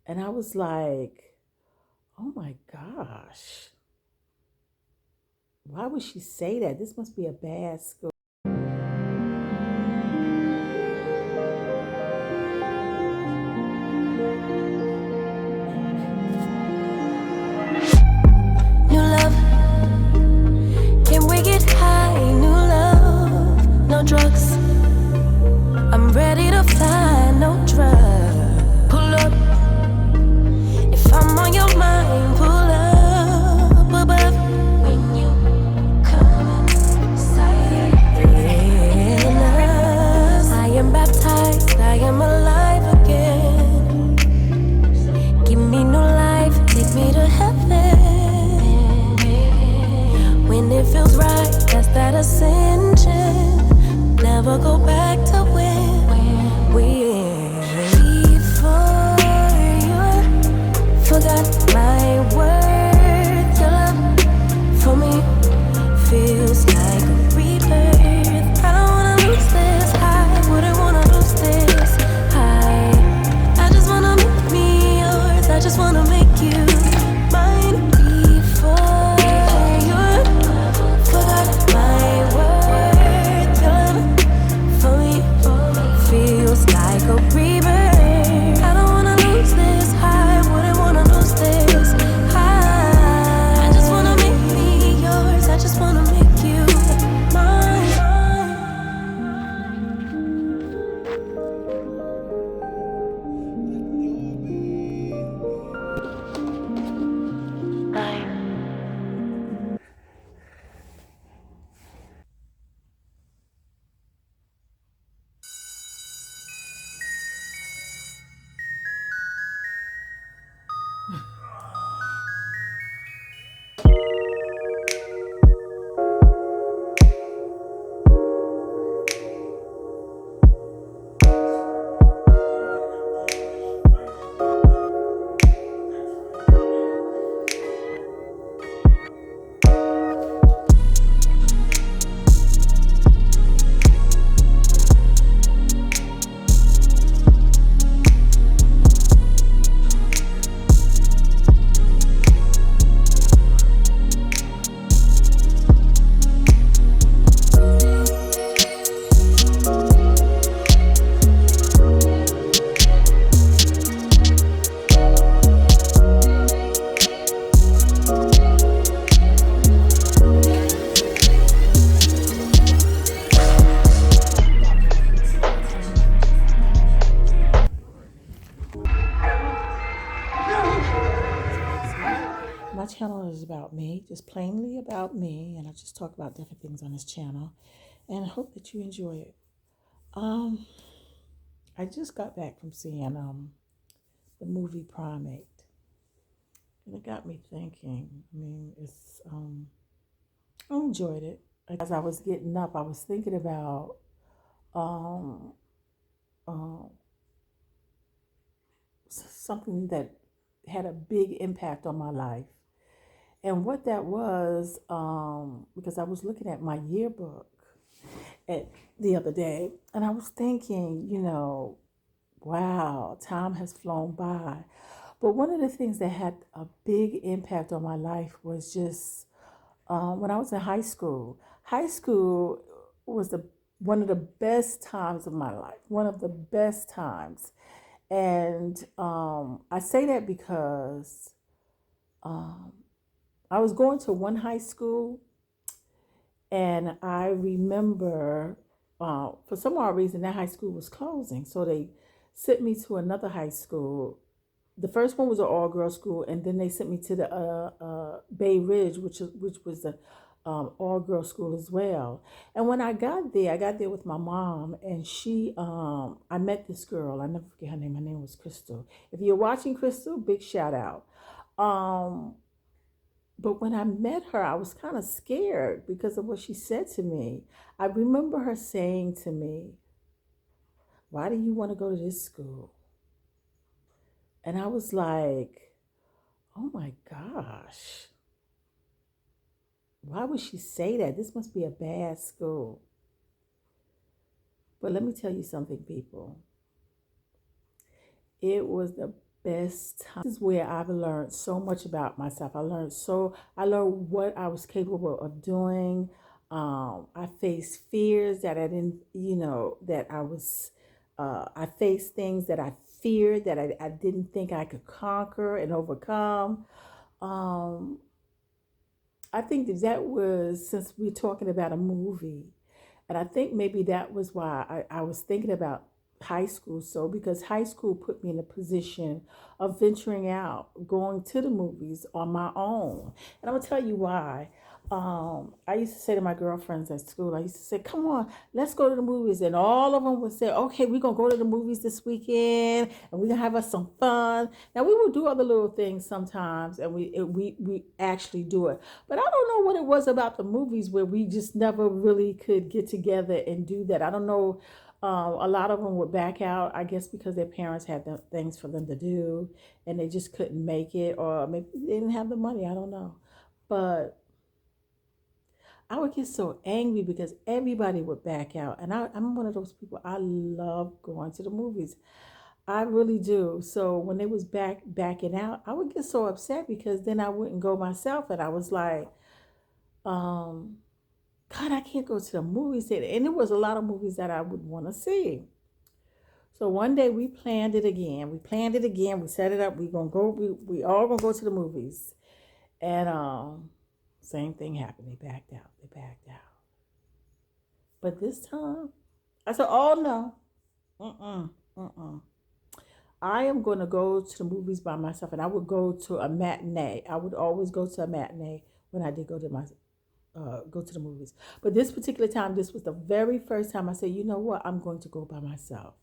And I was like, oh my gosh, why would she say that? This must be a bad school. New love, can we get high? New love, no drugs. I'm ready to fly, no drugs. Pull up, if I'm on your mind, pull up above. When you come inside, in us, I am baptized, I am alive again. Give me new life, take me to heaven. When it feels right, that's that ascension. Never go back to when we before you forgot my worth. Your love for me feels like a rebirth. I don't wanna lose this high, wouldn't wanna lose this high. I just wanna make me yours, I just wanna make you mine. Before you forgot my worth. Your love for me feels like a rebirth. I don't wanna lose this high, wouldn't wanna lose this high. I just wanna make me yours, I just wanna make you mine. My channel is about me, just plainly about me, and I just talk about different things on this channel, and I hope that you enjoy it. Um, I just got back from seeing the movie Primate, and it got me thinking. I mean, I enjoyed it. As I was getting up, I was thinking about um, uh, something that had a big impact on my life. And what that was, because I was looking at my yearbook at the other day, and I was thinking, wow, time has flown by. But one of the things that had a big impact on my life was just when I was in high school. High school was one of the best times of my life, one of the best times. And I say that because um, I was going to one high school, and I remember for some odd reason that high school was closing. So they sent me to another high school. The first one was an all girls school, and then they sent me to the Bay Ridge, which was the all girls school as well. And when I got there with my mom, and I met this girl. I never forget her name. Her name was Crystal. If you're watching, Crystal, big shout out. Um, but when I met her, I was kind of scared because of what she said to me. I remember her saying to me, "Why do you want to go to this school?" And I was like, oh my gosh, why would she say that? This must be a bad school. But let me tell you something, people. It was the best time. This is where I've learned so much about myself. I learned what I was capable of doing. I faced fears that I didn't, that I faced things that I feared that I didn't think I could conquer and overcome. Um, I think that was, since we're talking about a movie, and I think maybe that was why I was thinking about high school. So, because high school put me in a position of venturing out, going to the movies on my own. And I'm going to tell you why. I used to say to my girlfriends at school, I used to say, come on, let's go to the movies. And all of them would say, okay, we're going to go to the movies this weekend and we're going to have us some fun. Now, we will do other little things sometimes, and we actually do it. But I don't know what it was about the movies where we just never really could get together and do that. I don't know. A lot of them would back out, I guess, because their parents had things for them to do and they just couldn't make it, or maybe they didn't have the money. I don't know. But I would get so angry because everybody would back out. And I'm one of those people, I love going to the movies. I really do. So when they was backing out, I would get so upset because then I wouldn't go myself. And I was like, um, God, I can't go to the movies. And there was a lot of movies that I would want to see. So one day we planned it again. We planned it again. We set it up. We gonna go. We all gonna go to the movies. And same thing happened. They backed out. They backed out. But this time, I said, "Oh no, mm-mm, mm-mm. I am going to go to the movies by myself." And I would go to a matinee. I would always go to a matinee when I did go to the movies. But this particular time, this was the very first time I said, you know what, I'm going to go by myself.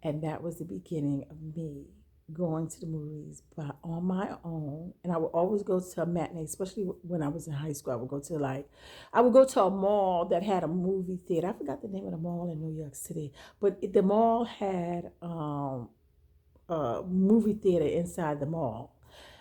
And that was the beginning of me going to the movies by on my own. And I would always go to a matinee, especially when I was in high school. I would go to a mall that had a movie theater. I forgot the name of the mall in New York City, but the mall had a movie theater inside the mall.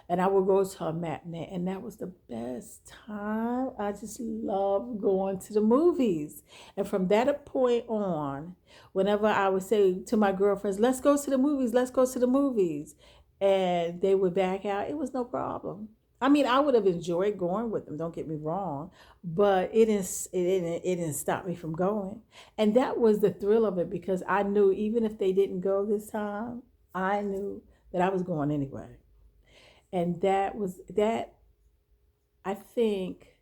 And I would go to a matinee, and that was the best time. I just love going to the movies. And from that point on, whenever I would say to my girlfriends, let's go to the movies, let's go to the movies, and they would back out, it was no problem. I mean, I would have enjoyed going with them, don't get me wrong, but it didn't stop me from going. And that was the thrill of it, because I knew even if they didn't go this time, I knew that I was going anyway. And that was that. I think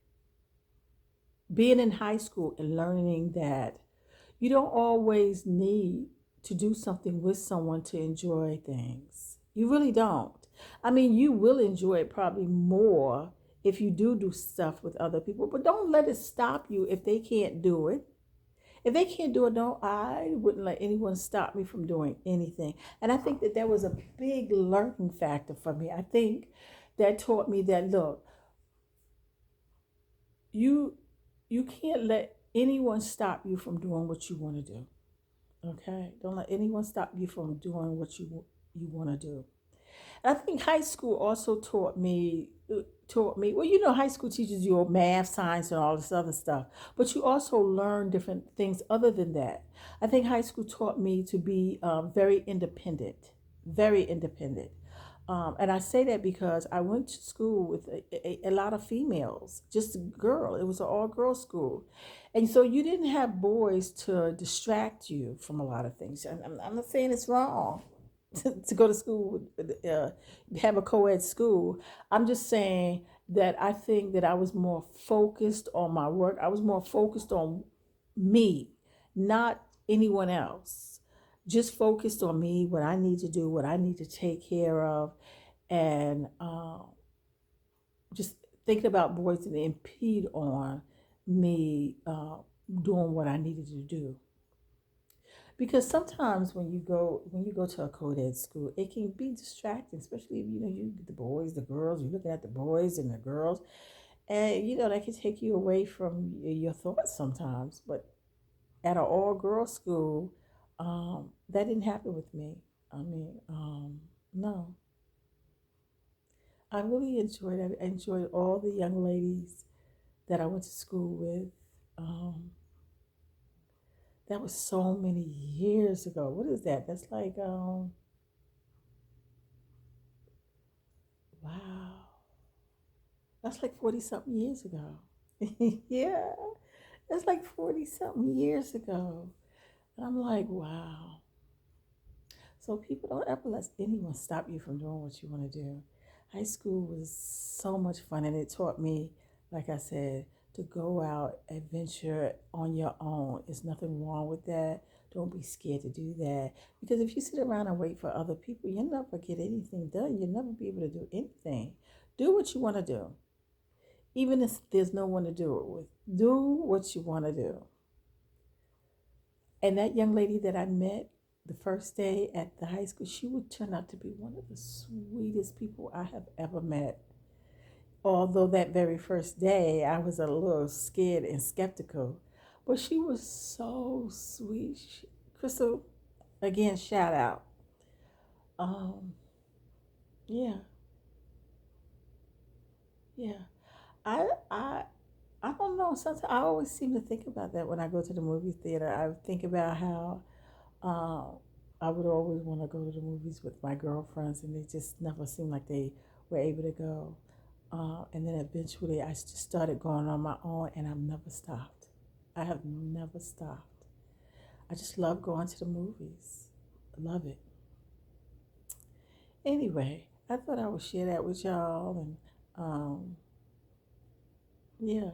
being in high school and learning that you don't always need to do something with someone to enjoy things. You really don't. I mean, you will enjoy it probably more if you do stuff with other people, but don't let it stop you if they can't do it. If they can't do it, no, I wouldn't let anyone stop me from doing anything. And I think that was a big learning factor for me. I think that taught me that, look, you you can't let anyone stop you from doing what you want to do. Okay? Don't let anyone stop you from doing what you want to do. I think high school also taught me, well, high school teaches you math, science, and all this other stuff, but you also learn different things other than that. I think high school taught me to be very independent, very independent. And I say that because I went to school with a lot of females, just a girl. It was an all girl school. And so you didn't have boys to distract you from a lot of things. And I'm not saying it's wrong to go to school, have a co ed school. I'm just saying that I think that I was more focused on my work. I was more focused on me, not anyone else. Just focused on me, what I need to do, what I need to take care of, and just thinking about boys didn't impede on me doing what I needed to do. Because sometimes when you go to a co-ed school, it can be distracting, especially if you the boys, the girls, you're looking at the boys and the girls, and that can take you away from your thoughts sometimes. But at an all-girls school, that didn't happen with me. I mean, no, I really enjoyed it. I enjoyed all the young ladies that I went to school with. Um, that was so many years ago. What is that? That's like That's like 40 something years ago. Yeah, that's like 40 something years ago. And I'm like, wow. So people don't ever let anyone stop you from doing what you want to do. High school was so much fun, and it taught me, like I said, to go out, adventure on your own. There's nothing wrong with that. Don't be scared to do that. Because if you sit around and wait for other people, you'll never get anything done. You'll never be able to do anything. Do what you want to do, even if there's no one to do it with. Do what you want to do. And that young lady that I met the first day at the high school, she would turn out to be one of the sweetest people I have ever met. Although that very first day I was a little scared and skeptical, but she was so sweet. Crystal, again, shout out. Um, yeah, yeah. I I I don't know. Sometimes I always seem to think about that when I go to the movie theater. I think about how Um, I would always want to go to the movies with my girlfriends, and they just never seemed like they were able to go. And then eventually, I just started going on my own, and I've never stopped. I have never stopped. I just love going to the movies. I love it. Anyway, I thought I would share that with y'all, and yeah.